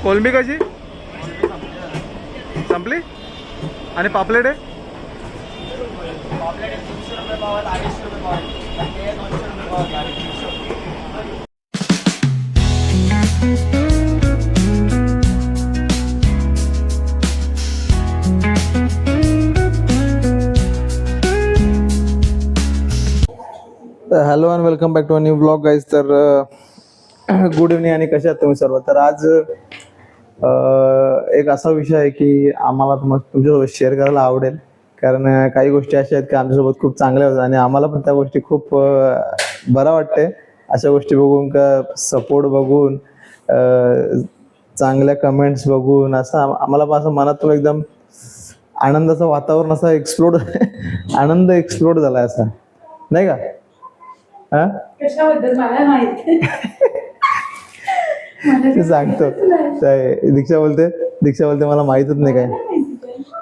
कोलंबी कशी संपली आणि पापलेट आहे hello and welcome back to a new blog guys. तर गुड इव्हनिंग आणि कशा आहात तुम्ही सर्व. तर आज एक असा विषय आहे की आम्हाला तुमच्यासोबत शेअर करायला आवडेल, कारण काही गोष्टी अशा आहेत की आमच्यासोबत खूप चांगल्या होत्या आणि आम्हाला पण त्या गोष्टी खूप बरं वाटते. अशा गोष्टी बघून का सपोर्ट बघून चांगल्या कमेंट्स बघून असं आम्हाला पण असं मनातून एकदम आनंदाचं वातावरण असं एक्सप्लोड आनंद एक्सप्लोड झाला असा, नाही का? कशाबद्दल मला माहिती सांगतो. दीक्षा बोलते मला माहितच नाही काय.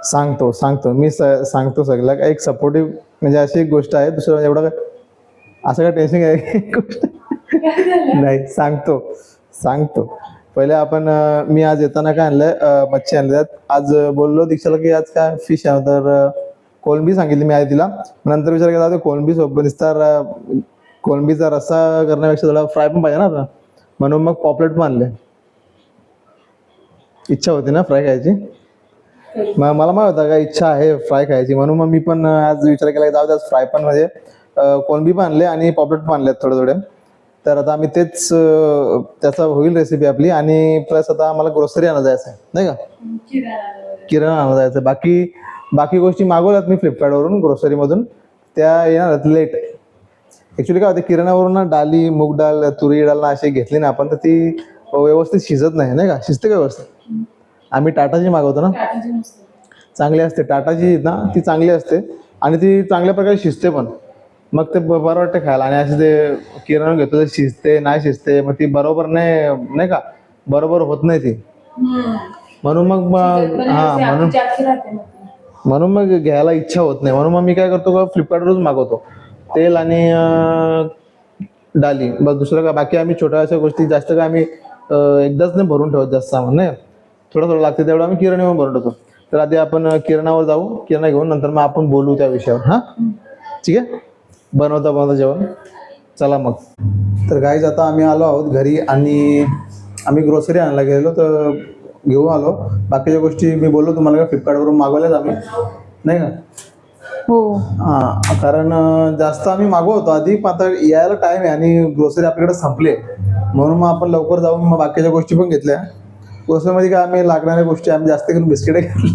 सांगतो मी सांगतो सगळं. एक सपोर्टिव्ह म्हणजे अशी एक गोष्ट आहे, दुसरं एवढं काय असं काय टेन्शन आहे गोष्ट नाही. सांगतो पहिले आपण मी आज येताना काय आणलंय, मच्छी आणल्यात. आज बोललो दीक्षाला की आज काय फिश आहे, तर कोलंबी सांगितली मी आधी तिला. नंतर विचार केला कोलंबी सोबत दिसतात, कोलंबीचा रस्सा करण्यापेक्षा थोडा फ्राय पण पाहिजे ना आता, म्हणून मग पॉपलेट पण आणले. इच्छा होती ना फ्राय खायची, मग मला माहित होता का इच्छा आहे फ्राय खायची, म्हणून मग मी पण आज विचार केला की जाऊ दे आज फ्राय पण म्हणजे कोलंबी पण आणले आणि पॉपलेट पण आणले थोडे. तर आता आम्ही तेच त्याचा होईल रेसिपी आपली. आणि प्लस आता आम्हाला ग्रोसरी आणा जायचं आहे, नाही का? किराणा आणा जायचं. बाकी गोष्टी मागवल्यात मी फ्लिपकार्टवरून ग्रोसरीमधून, त्या येणार लेट. ॲक्च्युली काय होते, किराणावरून ना डाली, मूग डाळ, तुरी डाळ ना अशी घेतली ना आपण, तर ती व्यवस्थित शिजत नाही का? शिजते का व्यवस्थित? आम्ही टाटाची मागवतो ना, चांगली असते टाटाची ना, ती चांगली असते आणि ती चांगल्या प्रकारे शिजते पण. मग ते बरं वाटतं खायला. आणि असे ते किराणा घेतो ते शिजते नाही शिजते, मग ती बरोबर नाही का, बरोबर होत नाही ती. म्हणून मग म्हणून मग घ्यायला इच्छा होत नाही. म्हणून मग मी काय करतो, फ्लिपकार्टवरून मागवतो तेल आणि डाली, बस. दुसरं का बाकी आम्ही छोट्या अशा गोष्टी जास्त काय आम्ही एकदाच नाही भरून ठेवत जास्त सामान, नाही थोडं लागते तेवढं आम्ही किराण्यावर भरून ठेवतो. तर आधी आपण किराणावर जाऊ, किराणा घेऊन नंतर मग आपण बोलू त्या विषयावर. हां ठीक आहे, बनवता जेवण. चला मग. तर गाईज आता आम्ही आलो आहोत घरी आणि आम्ही ग्रोसरी आणायला गेलो, तर घेऊन आलो. बाकीच्या गोष्टी मी बोललो तुम्हाला का फ्लिपकार्टवरून मागवल्याच आम्ही, नाही का? हो. हां, कारण जास्त आम्ही मागवतो आधी, पण आता यायला टाईम आहे आणि ग्रोसरी आपल्याकडे संपले, म्हणून मग आपण लवकर जाऊन मग बाकीच्या गोष्टी पण घेतल्या. ग्रोसरीमध्ये काय आम्ही लागणाऱ्या गोष्टी आम्ही जास्त करून बिस्किट घेतली,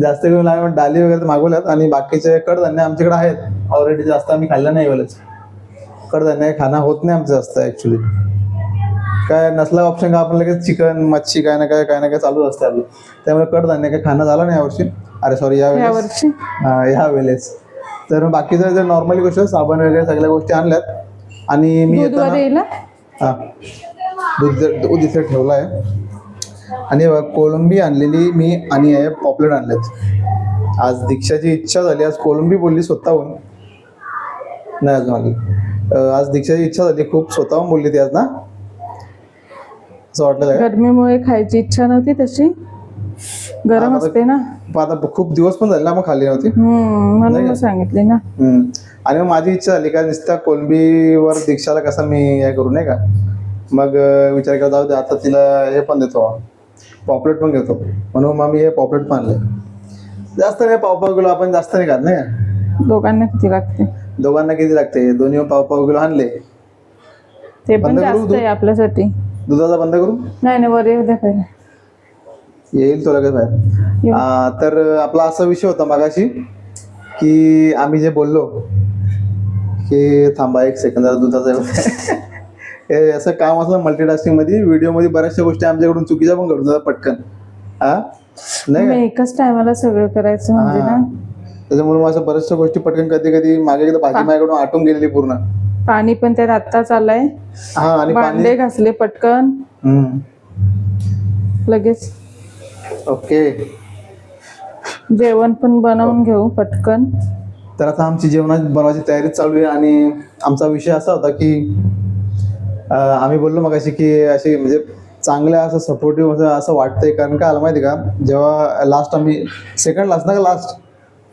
जास्त करून आम्ही डाली वगैरे मागवल्यात. आणि बाकीचे कडधान्य आमच्याकडे आहेत ऑलरेडी, जास्त आम्ही खाल्लं नाही वेळेस. कडधान्य खाणं होत नाही आमचं जास्त ॲक्च्युली. काय नसला ऑप्शन का आपण लगेच चिकन मच्छी काय ना काय चालू असते आपलं, त्यामुळे कडधान्य काय खाणं झालं नाही यावर्षी. अरे सॉरी यावेळेस. तर बाकीचं जर नॉर्मली गोष्ट साबण वगैरे सगळ्या गोष्टी आणल्यात. आणि मी हां दूध इथे ठेवलं आहे. आणि कोलंबी आणलेली मी आणि पॉपलेट आणलेत. आज दीक्षाची इच्छा झाली, आज कोलंबी बोलली स्वतःहून, नाही अजून आली. आज दीक्षाची इच्छा झाली खूप, स्वतःहून बोलली ती आज ना, असं वाटलं. गरमीमुळे खायची इच्छा नव्हती, तशी गरम असते ना. आता खूप दिवस पण झाले ना, मग खाल्ली नव्हती, म्हणून सांगितले ना. आणि मग माझी इच्छा झाली का नुसत्या कोलंबीवर दीक्षाला कसं मी हे करू, नाही का? मग विचार केला जाऊ दे आता तिला हे पण देतो, पॉपलेट पण घेतो. म्हणून मग मी हे पॉपलेट पण आणले. जास्त नाही, पाव किलो आपण जास्त नाही खात, नाही. दोघांना किती लागते? दोन्ही पाव किलो आणले. ते पण जास्त आहे आपल्यासाठी. दुधाचा बंद करू? नाही वर येऊ द्या पहिले, येईल तो लगेच बाहेर. तर आपला असा विषय होता मगाशी की आम्ही जे बोललो की थांबा एक सेकंद, दुधाचा हे असं काम असलं मल्टीटास्किंग मध्ये, व्हिडिओमध्ये बऱ्याचशा गोष्टी आमच्याकडून चुकीच्या पण घडून जातात पटकन. नाही एकाच टायमाला सगळं करायचं म्हणजे ना, त्याच्यामुळे मग असं बऱ्याचशा गोष्टी पटकन कधी माझ्या एकदा भाजी माझ्याकडून आटून गेलेली पूर्ण. पाणी पण त्यात आत्ताच आलंय. हा, आणि भांडे घासले पटकन लगेच. ओके, जेवण पण बनवून घेऊ पटकन. तर आता आमची बनवायची तयारी चालू आहे. आणि आमचा विषय असा होता की आम्ही बोललो मगाशी की अशी म्हणजे चांगल्या असं सपोर्टिव्ह असं वाटतंय. कारण काय आलं माहिती का, जेव्हा लास्ट आम्ही सेकंड लास्ट ना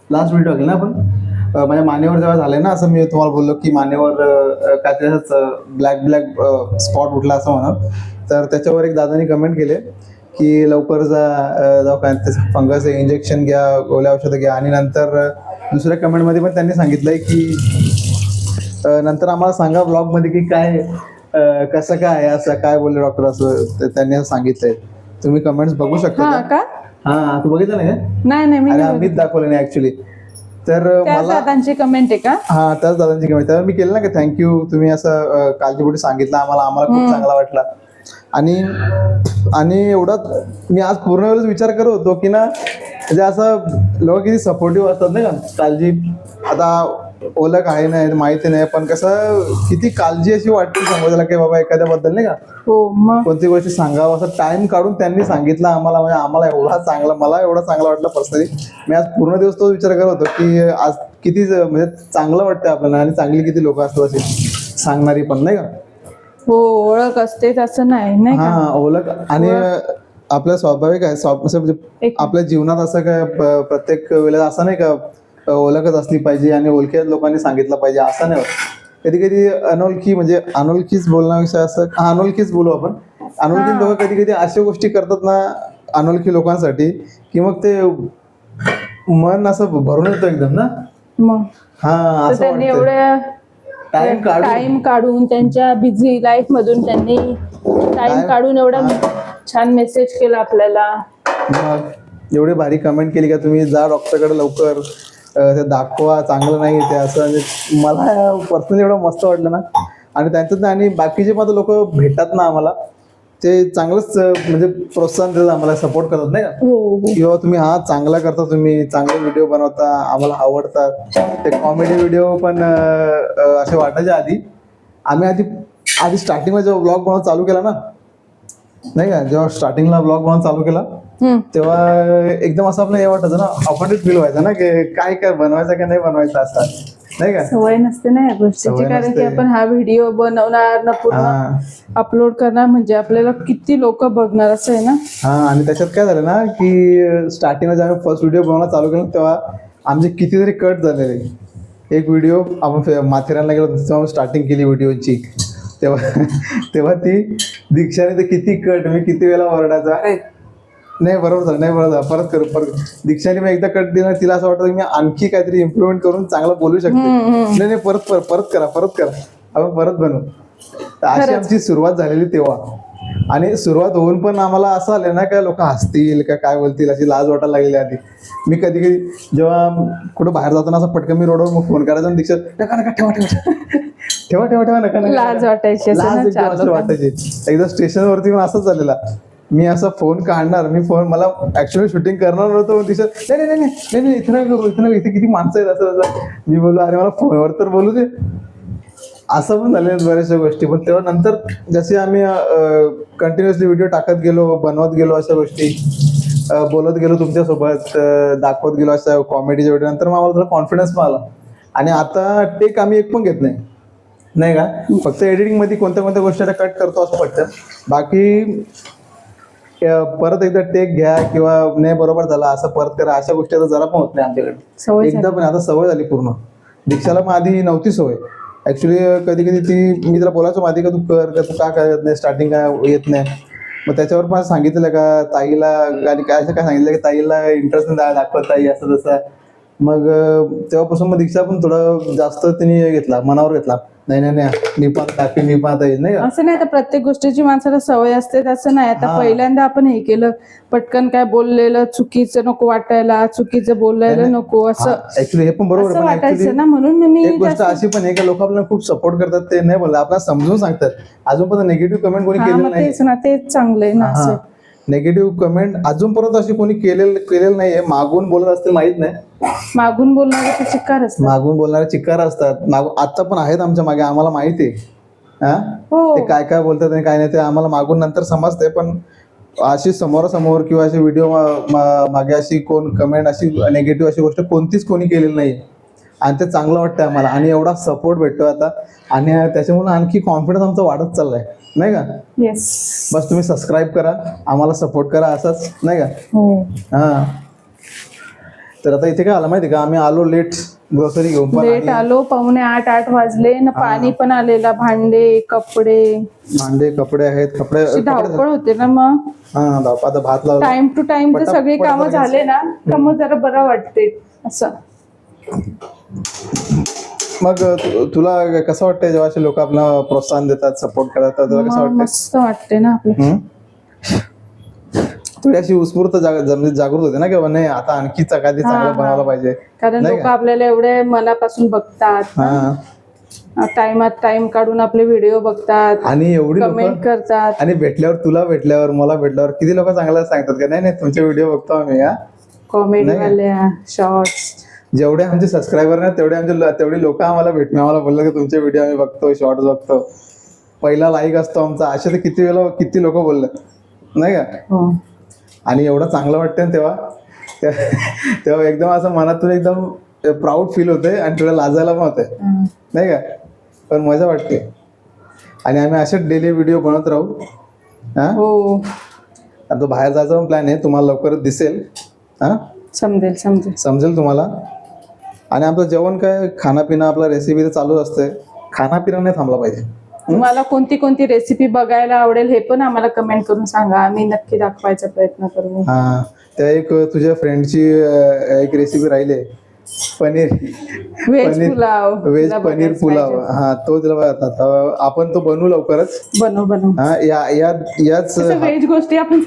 लास्ट व्हिडिओ टाकले ना आपण, माझ्या मानेवर जेव्हा झालंय ना, असं मी तुम्हाला बोललो की मानेवर काहीतरी असंच ब्लॅक स्पॉट उठला असं म्हणून. तर त्याच्यावर एक दादानी कमेंट केले की लवकर जाऊ काय फंगस इंजेक्शन घ्या, गोळ्या औषधं घ्या. आणि नंतर दुसऱ्या कमेंटमध्ये पण त्यांनी सांगितलंय की नंतर आम्हाला सांगा ब्लॉगमध्ये की काय कसं काय असं काय बोलले डॉक्टर, असं त्यांनी असं सांगितलंय. तुम्ही कमेंट्स बघू शकता हा का? हा, तू बघितलं नाही का? नाही मी अरे नाही आम्हीच दाखवलं नाही ऍक्च्युली. तर त्या मला दादांची कमेंट आहे का? हा, त्याच दादांची कमेंट. तर मी केलं ना की थँक्यू, तुम्ही असं काळजीपोटी सांगितलं आम्हाला खूप चांगला वाटला. आणि एवढाच मी आज पूर्ण वेळेस विचार करत होतो की ना, म्हणजे असं लोक किती सपोर्टिव्ह असतात नाही का. काळजी आता ओळख आहे नाही माहिती नाही, पण कसं किती काळजी अशी वाटते समजायला की बाबा एखाद्याबद्दल नाही का, हो मग कोणती गोष्टी सांगावं असं टाइम काढून त्यांनी सांगितलं आम्हाला. म्हणजे आम्हाला मला एवढा चांगला वाटलं पर्सनली. मी आज पूर्ण दिवस तो विचार करत होतो की आज किती म्हणजे चांगलं वाटतं आपल्याला, आणि चांगली किती लोक असतात अशी सांगणारी पण नाही का. हो, ओळख असते तसं नाही का? हा, ओळख. आणि आपलं स्वाभाविक आहे म्हणजे आपल्या जीवनात असं काय प्रत्येक वेळेला असं नाही का ओळखच असली पाहिजे आणि ओळखीच्या लोकांनी सांगितलं पाहिजे असं नाही होत. कधी कधी अनोळखी म्हणजे अनोळखीच बोलण्यापेक्षा असं अनोळखीच बोलू आपण. अनोळखी लोक कधी कधी अशा गोष्टी करतात ना अनोळखी लोकांसाठी की मग ते मन असं भरून येतं एकदम ना. मग हा, तर असं त्यांनी वाटतं एवढ्या टाइम काढून त्यांच्या बिझी लाईफ मधून त्यांनी टाइम काढून एवढा छान मेसेज केला आपल्याला. मग एवढी भारी कमेंट केली का तुम्ही जा डॉक्टरकडे लवकर, ते दाखवा, चांगलं नाही ते असं. म्हणजे मला पर्सनली एवढं मस्त वाटलं ना. आणि त्यांच्यात आणि बाकीचे पण लोक भेटतात ना आम्हाला, ते चांगलंच म्हणजे प्रोत्साहन देतात आम्हाला, सपोर्ट करतात नाही का. हो किंवा तुम्ही हा चांगला करता, तुम्ही चांगले व्हिडिओ बनवता, आम्हाला आवडतात. ते कॉमेडी व्हिडिओ पण असे वाटायचे आम्ही आधी स्टार्टिंगला जेव्हा ब्लॉग बनवून चालू केला ना नाही का, जेव्हा स्टार्टिंगला ब्लॉग बनवून चालू केला तेव्हा एकदम असं आपलं हे वाटायचं ना, ऑफेंडेड फील व्हायचं ना की काय बनवायचं का नाही बनवायचं असं नाही का. सवय नसते ना या गोष्टीची, कारण की आपण हा व्हिडिओ बनवणार ना पूर्ण अपलोड करणार म्हणजे आपल्याला किती लोक बघणार असं आहे ना. हा, आणि त्याच्यात काय झालं ना की स्टार्टिंगला जेव्हा फर्स्ट व्हिडिओ बनवायला चालू केला तेव्हा आमचे कितीतरी कट झालेले. एक व्हिडिओ आपण माथेरानला गेलो तेव्हा स्टार्टिंग केली व्हिडिओची, तेव्हा ती दीक्षाने ते किती कट, मी किती वेळा ओरडायचा, अरे नाही बरोबर झालं परत दीक्षाने मी एकदा कट दिला, तिला असं वाटतं की मी आणखी काहीतरी इम्प्रुव्हमेंट करून चांगलं बोलू शकते. नाही परत करा आपण परत बनवू. अशी आमची सुरुवात झालेली तेव्हा. आणि सुरुवात होऊन पण आम्हाला असं आलं ना काय लोक हसतील का काय बोलतील अशी लाज वाटायला लागलेली आधी. मी कधी जेव्हा कुठं बाहेर जाताना असं पटकन मी रोडवर मग फोन करायचा आणि दीक्षा ठेवा नका लाज वाटायची वाटायची. एकदा स्टेशनवरती पण असंच झालेला, मी असा फोन काढणार, मला ऍक्च्युअली शूटिंग करणार नव्हतं. दिसत नाही इथं नाही करू, इथे किती माणसं आहेत असं. मी बोललो अरे मला फोनवर तर बोलू दे. असं पण झालेलं बऱ्याचशा गोष्टी. पण तेव्हा नंतर जसे आम्ही कंटिन्युअसली व्हिडिओ टाकत गेलो, बनवत गेलो, अशा गोष्टी बोलत गेलो तुमच्यासोबत, दाखवत गेलो अशा कॉमेडीच्या व्हिडिओ, नंतर मग आम्हाला थोडा कॉन्फिडन्स पण आला. आणि आता टेक आम्ही एक पण घेत नाही का, फक्त एडिटिंगमध्ये कोणत्या गोष्टी कट करतो असं वाटतं. बाकी परत एकदा टेक घ्या किंवा नाही बरोबर झाला असं परत करा, अशा गोष्टी आता जरा पण होत नाही आमच्याकडे एकदा पण. आता सवय झाली पूर्ण. दीक्षाला मग आधी नव्हती सवय ऍक्च्युली. कधी मी तिला बोलायचो आधी का तू तू का करत नाही, स्टार्टिंग काय येत नाही. मग त्याच्यावर पण सांगितलं का ताईला, आणि काय असं काय सांगितलं की ताईला इंटरेस्ट नाही दाखवत ताई असं तसं. मग तेव्हापासून मग दीक्षा पण थोडं जास्त तिने घेतला, मनावर घेतला. नाही मी पण आता येईल नाही का. असं नाही, आता प्रत्येक गोष्टीची माणसाला सवय असते तसं नाही. आता पहिल्यांदा आपण हे केलं, पटकन काय बोललेलं चुकीचं नको वाटायला, चुकीचं बोलायला नको असं ऍक्च्युली हे पण बरोबर असं वाटायचं ना. म्हणून मी एक गोष्ट अशी पण आहे की लोक आपल्याला खूप सपोर्ट करतात, ते नाही बोलतात, आपल्याला समजून सांगतात. अजून पण निगेटिव्ह कमेंट कोणी केलेलं नाही. तेच ना, तेच चांगलं आहे ना. असं नेगेटिव्ह कमेंट अजूनपर्यंत अशी कोणी केलेलं नाहीये. मागून बोलत असतील माहित नाही, मागून बोलणारे चिक्कार असतात, मागून बोलणारे चिक्कार असतात. आता पण आहेत आमच्या मागे, आम्हाला माहिती आहे ते काय बोलतात आणि काय नाही ते आम्हाला मागून नंतर समजते. पण अशी समोरासमोर किंवा अशी व्हिडिओ मागे अशी कोण कमेंट अशी नेगेटिव्ह अशी गोष्ट कोणतीच कोणी केलेली नाही. आणि ते चांगलं वाटतं आम्हाला आणि एवढा सपोर्ट भेटतो आता आणि त्याच्यामुळे आणखी कॉन्फिडन्स आमचा वाढत चाललाय नाही का. येस. बस तुम्ही सबस्क्राईब करा, आम्हाला सपोर्ट करा असंच नाही का. हो. हा तर आता इथे काय आलं माहिती का, आम्ही आलो लेट ग्रोसरी घेऊन पण लेट आलो, 7:45 वाजले ना. पाणी पण आलेला, भांडे कपडे भांडे कपडे आहेत, कपडे अशी धावपळ होते ना. मग हा आता भात लावला. टाइम टू टाइम तर सगळी पटापट कामं करायचं. झाले ना का मग जरा बरं वाटते असं. मग तुला कसं वाटतंय जेव्हा असे लोक आपल्याला प्रोत्साहन देतात, सपोर्ट करतात, तुला कसं मग वाटतं? मस्त वाटते ना आपलं. थोडी अशी उत्स्फूर्त जागृत होते ना, की बाबा नाही आता आणखी चकाती चांगलं बनवायला पाहिजे. कारण नाही लोक का? आपल्याला एवढे मनापासून बघतात, हा टाइमात टाइम काढून आपले व्हिडिओ बघतात, आणि एवढी कमेंट लोक करतात. आणि तुला भेटल्यावर मला भेटल्यावर किती लोक चांगलं सांगतात का नाही नाही तुमचे व्हिडिओ बघतो आम्ही. कॉमेडी वाल्या शॉर्ट्स. जेवढे आमचे सबस्क्रायबर नाही तेवढी लोक आम्हाला आम्हाला बोललं की तुमचे व्हिडिओ आम्ही बघतो, शॉर्ट्स बघतो, पहिला लाईक असतो आमचा. असे तर किती लोक बोलले नाही का. हो. आणि एवढं चांगलं वाटतं ना तेव्हा एकदम असं मनातून एकदम प्राऊड फील होते आणि थोडं लाजायला पण होते नाही का. पण मजा वाटते आणि आम्ही असेच डेली व्हिडिओ बनवत राहू. हा हो. आता बाहेर जायचा पण प्लॅन आहे, तुम्हाला लवकरच दिसेल. हा समजेल तुम्हाला. आणि आमचं जेवण काय खानापिना आपला रेसिपी तर चालूच असते, खानापिना नाही थांबला पाहिजे. तुम्हाला कोणती कोणती रेसिपी बघायला आवडेल हे पण आम्हाला कमेंट करून सांगा, आम्ही नक्की दाखवायचा प्रयत्न करू. हा त्या एक तुझ्या फ्रेंडची एक रेसिपी राहिली, पनीर व्हेज पनीर पुलाव. हा तो तिला आपण तो बनवू लवकरच. बनव. हा याच व्हेज गोष्टी आपण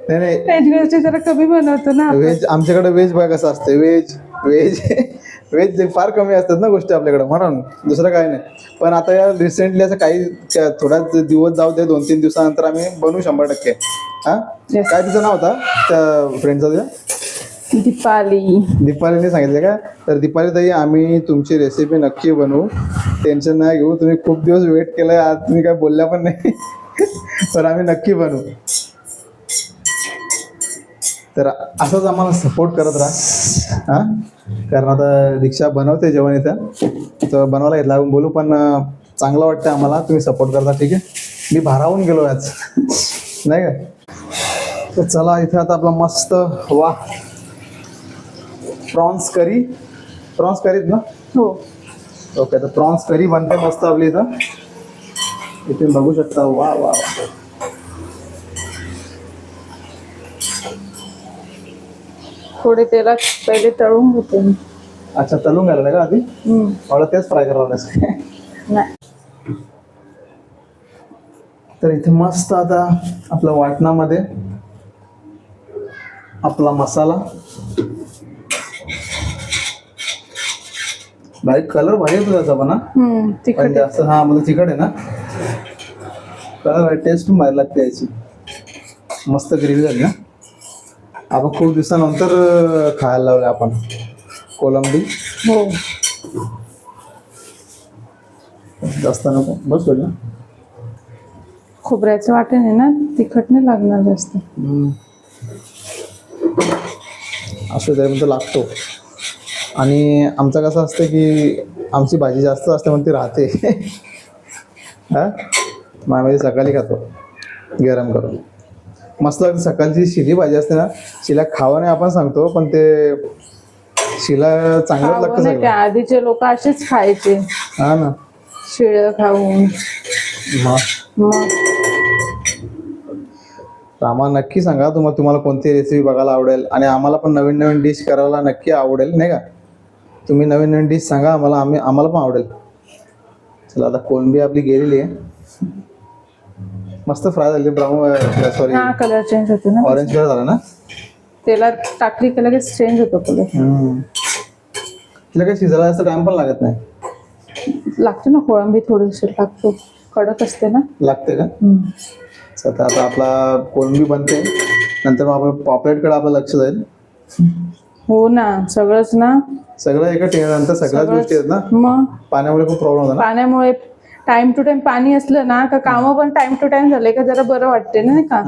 नाही व्हेज गोष्टी जरा कमी बनवतो ना. व्हेज आमच्याकडे व्हेज बघा कसं असते, व्हेज फार कमी असतात ना गोष्टी आपल्याकडे, म्हणून दुसरं काही नाही. पण आता या रिसेंटली असं काही थोडा दिवस जाऊ दे, 2-3 दिवसानंतर आम्ही बनवू 100%. हा काय तिचं नाव होता त्या फ्रेंडचा तुझ्या? दीपालीने सांगितलं का. तर दीपाली ताई आम्ही तुमची रेसिपी नक्की बनवू, टेन्शन नाही घेऊ. तुम्ही खूप दिवस वेट केलाय, आज तुम्ही काय बोलल्या पण नाही पण आम्ही नक्की बनवू. तर असंच आम्हाला सपोर्ट करत राहा. हा कारण आता दीक्षा बनवते जेवण इथं, तर बनवायला घेतला बोलू, पण चांगलं वाटतं आम्हाला तुम्ही सपोर्ट करता. ठीक आहे, मी भारावून गेलो आज नाही का. तर चला इथे आता आपला मस्त वा प्रॉन्स करीत ना. हो. ओके, तर प्रॉन्स करी बनते मस्त आपली इथं. इथे बघू शकता. वा वा थोडे तेलात पहिले तळून घेते मी. अच्छा, तळून घालायला का आधी? मला तेच फ्राय करावं नाही. तर इथे मस्त आता आपल्या वाटणामध्ये आपला मसाला, भाई कलर भारी येतो त्याचा पण. पण जास्त हा म्हणजे तिखट आहे ना, कलर टेस्ट पण भारी लागते याची. मस्त ग्रेव्ही झाली ना. आपण खूप दिवसानंतर खायला लावले आपण कोलंबी. हो. जास्त नको, बस होईल ना. खोबऱ्याचं वाटण आहे ना, तिखट नाही लागणार जास्त. असं तरी पण लागतो. आणि आमचं कसं असतं की आमची भाजी जास्त असते म्हणून ती राहते. हा मग आम्ही सकाळी खातो गरम करून. मस्त लागते. सकाळची शिली भाजी असते ना, शिला खावं नाही आपण सांगतो, पण ते शिला चांगलंच लागतं सगळं. आधीचे लोक असेच खायचे. हा ना, शिळ खाऊन. मग आम्हाला नक्की सांगा तुम्हाला कोणती रेसिपी बघायला आवडेल, आणि आम्हाला पण नवीन नवीन डिश करायला नक्की आवडेल नाही का. तुम्ही नवीन नवीन डिश सांगा आम्हाला, आम्हाला पण आवडेल. चला आता कोलंबी आपली गेलेली आहे, मस्त फ्राय झाली. ब्राऊन सॉरी कलर चेंज होतो ना, ऑरेंज कलर झाला ना. तेलात टाकली की लगेच चेंज होतो कलर. तिला काही शिजायला जास्त टाइम पण लागत नाही. लागते ना, कोळंबी थोडीशी लागतो, कडक असते ना. लागते का. आता आपला कोलंबी बनते, नंतर मग आपलं पॉपलेटकडे आपलं लक्ष जाईल. हो ना, सगळंच ना, सगळं एका टेबलनंतर सगळ्याच गोष्टी आहेत ना. मग पाण्यामुळे खूप प्रॉब्लेम होता ना. पाण्यामुळे टाइम टू टाइम पाणी असलं ना का कामं पण टाइम टू टाइम झाले का जरा बरं वाटते ना का.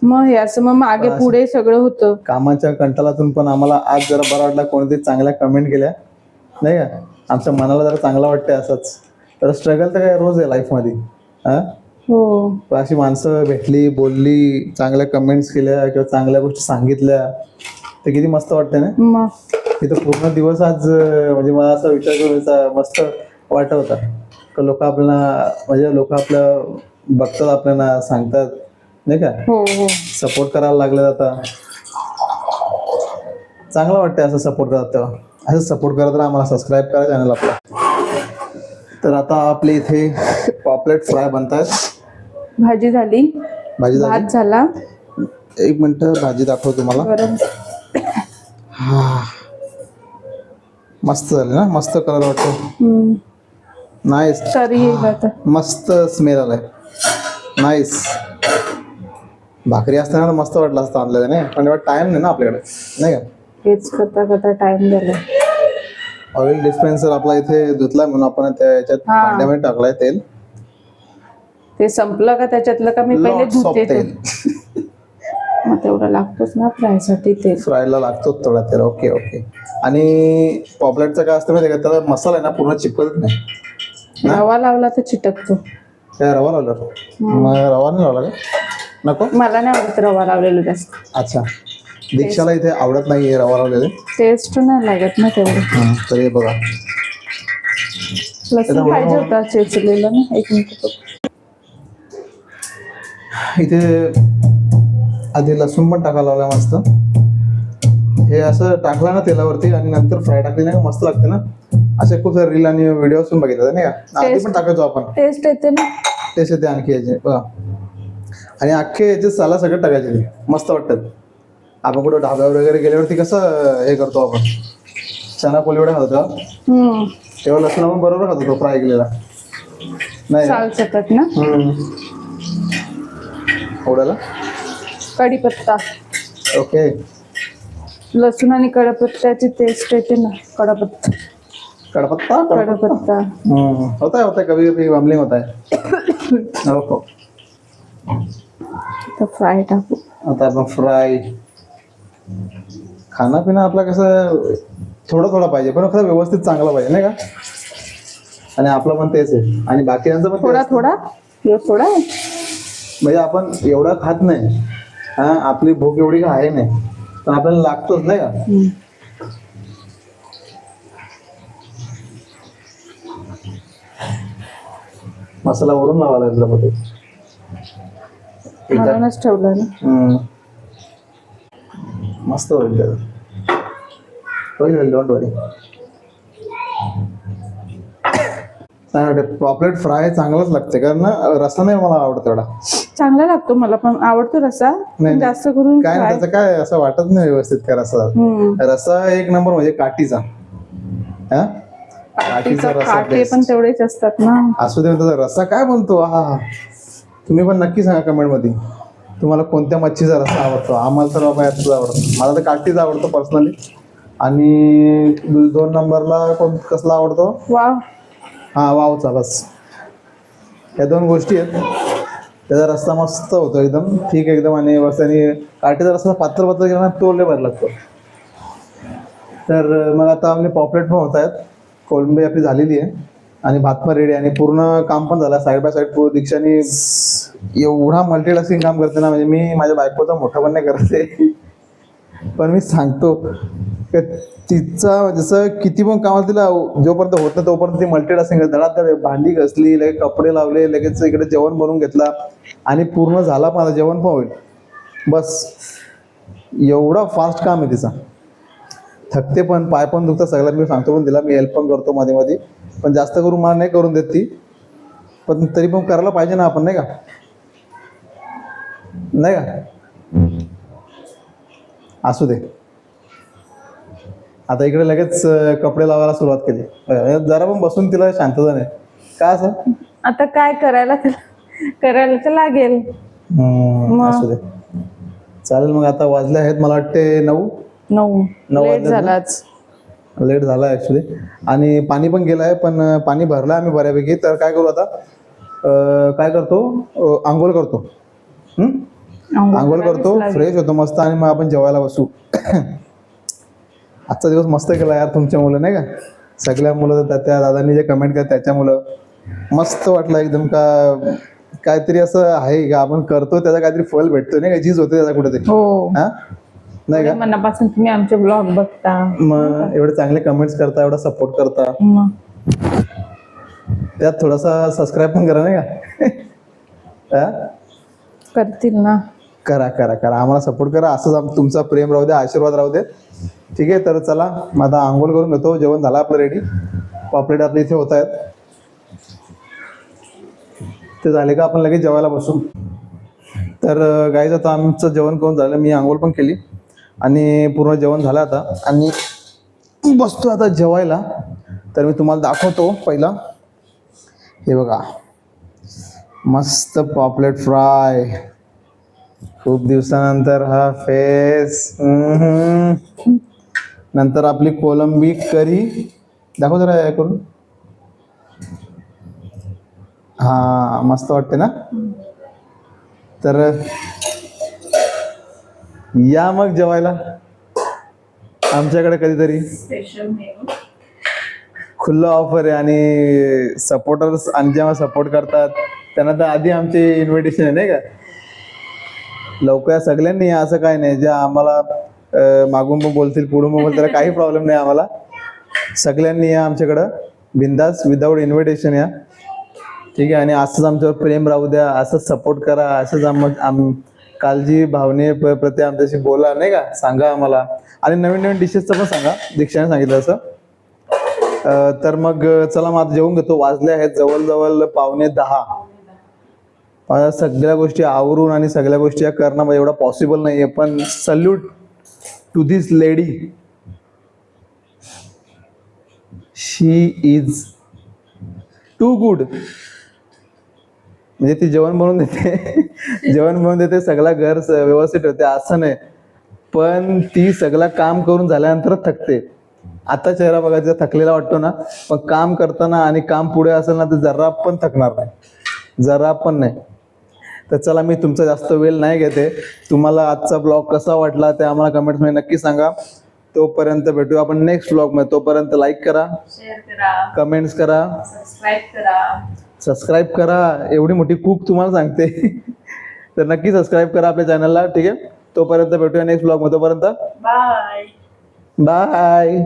मग हे असं मग मागे पुढे सगळं होतं. कामाच्या कंटाळातून पण आम्हाला आज जरा बरं वाटलं, कोणीतरी चांगल्या कमेंट केल्या नाही का. आमच्या मनाला जरा चांगलं वाटतंय असंच. तर स्ट्रगल तर काय रोज आहे लाईफमध्ये. हां, हो. पण अशी माणसं भेटली, बोलली, चांगल्या कमेंट्स केल्या किंवा चांगल्या गोष्टी सांगितल्या, ते किती मस्त वाटतं ना. मग तिथं पूर्ण दिवस आज म्हणजे मला असा विचार करून मस्त वाटत होता की लोक आपल्याला म्हणजे लोक आपलं बघतात, आपल्याला सांगतात नाही का, हो हो सपोर्ट करायला लागले आता. चांगलं वाटतंय असं सपोर्ट करत तेव्हा. असं सपोर्ट करत राहा. आम्हाला सबस्क्राईब करा चॅनल आपला. तर आता आपले इथे पॉपलेट फ्राय बनतात. भाजी झाली, भाजी झाली. भात झाला. एक मिनिट भाजी दाखव तुम्हाला. गरम मस्त झाली ना, मस्त कलर वाटतो. नाईस. तरी येईल आता. मस्त स्मेल आलाय. नाईस. भाकरी असताना तर मस्त वाटलं असतं आणलेलं नाही, पण एवढा टाइम नाही ना आपल्याकडे नाही का. हेच करता करता टाइम झाला. ऑइल डिस्पेन्सर आपला इथे धुतलाय म्हणून आपण त्याच्यात हा. भांड्यामध्ये टाकलाय तेल. ते संपलं का त्याच्यातलं का मी पहिले Lots of धुते ते. तेल. मग तेवढं लागतोच ना फ्रायसाठी तेल. फ्रायला लागतो थोडा तेल. Okay okay. आणि पॉपलेटचं काय असतं माहिती का, त्याला मसाला आहे ना पूर्ण चिपकत नाही. रवा लावला तर चिटकतो. काय रवा लावला? मग रवा नाही लावला का? नको. मला नाही आवडत रवा लावलेलं जास्त. अच्छा. दीक्षाला इथे आवडत नाही रवा लावलेले. टेस्ट नाही लागत ना तेवढं. तर हे बघा, लसूण पाहिजे होता चेचलेलं ना. एक मिनिट. इथे आधी लसूण पण टाकायला लावला मस्त. हे असं टाकलं ना तेलावरती आणि नंतर फ्राय टाकली ना मस्त लागते ना. असे खूप सारे रील आणि व्हिडिओ पण बघितले नाही का. आधी पण टाकायचो आपण. टेस्ट येते ना. टेस्ट येते आणखी याचे बघा. आणि अख्खे याचे साला सगळं टाकायचे, मस्त वाटतात. आपण कुठं ढाब्यावर वगैरे गेल्यावरती कसं हे करतो आपण, चना पोळी खातो तेव्हा लसूण आपण बरोबर खातो तो फ्राय केलेला नाही. साल चटक ना. आवडायला कढीपत्ता. ओके. लसूण आणि कढीपत्त्याची टेस्ट येते ना. कढीपत्ता कढपत्ता कढीपत्ता होता है कभी कभी बम्बलिंग होता है. हो. फ्राय टाकू आता आपण फ्राय. खाना पिना आपला कसं थोडं थोडं पाहिजे, पण खरं व्यवस्थित चांगला पाहिजे नाही का. आणि आपलं पण तेच आहे आणि बाकीच्यांचं पण थोडा थोडा थोडा आहे. म्हणजे आपण एवढा खात नाही. हा, आपली भूक एवढी का आहे नाही, पण आपल्याला लागतोच नाही का. मसाला वरून लावायला लागला मध्ये. म्हणूनच ठेवलं ना. मस्त होईल होईल डोंट वरी. पॉपलेट फ्राय चांगलंच लागते, कारण ना रस्सा नाही मला आवडतो एवढा. चांगला लागतो मला पण आवडतो रस्सा. पण जास्त करून काय नाही त्याचं काय असं वाटत नाही व्यवस्थित का रस्सा. रस्सा एक नंबर म्हणजे काठीचा. हा, काठीचा रस्सा काटे पण तेवढेच असतात ना. असू दे. त्याचा रस्सा काय बनतो. हा, तुम्ही पण नक्की सांगा कमेंट मध्ये तुम्हाला कोणत्या मच्छीचा रस्सा आवडतो. आम्हाला तर बाबा याचाच आवडतो. मला तर काठीचा आवडतो पर्सनली. आणि 2 नंबरला कसला आवडतो. वाव. हा, वावचा. बस या 2 गोष्टी आहेत. त्याचा रस्सा मस्त होतो एकदम ठीक एकदम. आणि आणि काठीचा रस्सा पातळ पातळ केला ना तो लय भारी लागतो. तर मग आता आपले पॉपलेट पण होत आहेत. कोळंबी आपली झालेली आहे आणि भात पण रेडी आणि पूर्ण काम पण झालं. साईड बाय साईड पूर्ण दीक्षाने एवढा मल्टीटास्किंग काम करते ना. म्हणजे मी माझ्या बायकोचा मोठा पण नाही करते, पण मी सांगतो की तिचा जसं किती पण कामाला तिला जोपर्यंत होत नाही तोपर्यंत ती मल्टीटास्किंग करते. धडाधड भांडी घासली, लगेच कपडे लावले, लगेच इकडे जेवण बनवून घेतला आणि पूर्ण झाला पण जेवण पण होईल. बस एवढा फास्ट काम आहे तिचा. थकते पण, पाय पण दुखतात सगळ्यात. मी सांगतो पण तिला, मी हेल्प पण करतो मध्ये मध्ये, पण जास्त करून मला नाही करून देत ती. पण तरी पण करायला पाहिजे ना आपण नाही का. नाही का. असू दे. आता इकडे लगेच कपडे लावायला सुरुवात केली. जरा पण बसून तिला शांतता नाही का असं. आता काय करायला तर लागेल. असू दे. चालेल मग. आता वाजले आहेत मला वाटते 9. लेट झालाच. लेट झाला ऍक्च्युली. आणि पाणी पण गेलं आहे, पण पाणी भरलं आम्ही बऱ्यापैकी. तर काय करू आता, काय करतो, आंघोळ करतो. आंघोळ करतो, फ्रेश होतो मस्त आणि मग आपण जेवायला बसू. आजचा दिवस मस्त गेला यार तुमच्या मुलं नाही का. सगळ्या मुलं त्या दादांनी जे कमेंट केलं त्याच्यामुळं मस्त वाटलं एकदम का काहीतरी असं आहे का आपण करतो त्याचा काहीतरी फल भेटतो नाही का चीज होते त्याचा कुठेतरी हो हा नाही का मनापासून तुम्ही आमचे ब्लॉग बघता मग एवढे चांगले कमेंट्स करता एवढा सपोर्ट करता मग त्यात थोडासा सबस्क्राईब पण करा नाही का हा? करतील ना. करा करा करा आम्हाला सपोर्ट करा असंच तुमचा प्रेम राहू दे आशीर्वाद राहू दे ठीक आहे. तर चला मग आता आंघोळ करून घेतो जेवण झालं आपलं रेडी पापलेट आपले इथे होत आहेत ते झाले का आपण लगेच जेवायला बसू. तर गाईज आता आमचं जेवण करून झालं मी आंघोळ पण केली आणि पूर्ण जेवण झालं आता आणि बसतो आता जेवायला. तर मी तुम्हाला दाखवतो पहिला हे बघा मस्त पॉपलेट फ्राय खूप दिवसानंतर हा फेस नंतर आपली कोलंबी करी दाखव जरा हे करून हा मस्त वाटते ना. तर या मग जेवायला आमच्याकडे कधीतरी खुल्लं ऑफर आहे आणि सपोर्टर्स आणि जेव्हा सपोर्ट करतात त्यांना तर आधी आमचे इन्व्हिटेशन आहे नाही का. लवकर सगळ्यांनी या असं काही नाही जे आम्हाला मागून पण बोलतील पुढून पण बोलतील त्याला काही प्रॉब्लेम नाही आम्हाला. सगळ्यांनी या आमच्याकडं बिंदास विदाऊट इन्व्हिटेशन या ठीक आहे. आणि असंच आमच्यावर प्रेम राहू द्या असंच सपोर्ट करा असंच काळजी भावने प्रति आमच्याशी बोला नाही का सांगा आम्हाला. आणि नवीन नवीन डिशेसचं पण सांगा दीक्षाने सांगितलं असं. तर मग चला मग आता जेवून घेतो वाजले आहेत जवळजवळ 9:45. मला सगळ्या गोष्टी आवरून आणि सगळ्या गोष्टी करणं म्हणजे एवढा पॉसिबल नाही आहे पण salute to this lady she is too good. म्हणजे ती जेवण बनवून देते सगळं घर व्यवस्थित होते असं नाही पण ती सगळं काम करून झाल्यानंतर थकते. आता चेहरा बघा तिचा थकलेला वाटतो ना पण काम करताना आणि काम पुढे असेल ना तर जरा पण थकणार नाही जरा पण नाही. तर चला मी तुमचा जास्त वेळ नाही घेते. तुम्हाला आजचा ब्लॉग कसा वाटला ते आम्हाला कमेंट्समध्ये नक्की सांगा. तोपर्यंत भेटूया आपण नेक्स्ट ब्लॉगमध्ये. तोपर्यंत लाईक करा शेअर करा कमेंट्स करा सबस्क्राईब करा एवढी मोठी कुक तुम्हाला सांगते तर नक्की सबस्क्राईब करा आपल्या चॅनलला ठीक आहे. तोपर्यंत भेटूया नेक्स्ट ब्लॉगमध्ये. तोपर्यंत बाय बाय.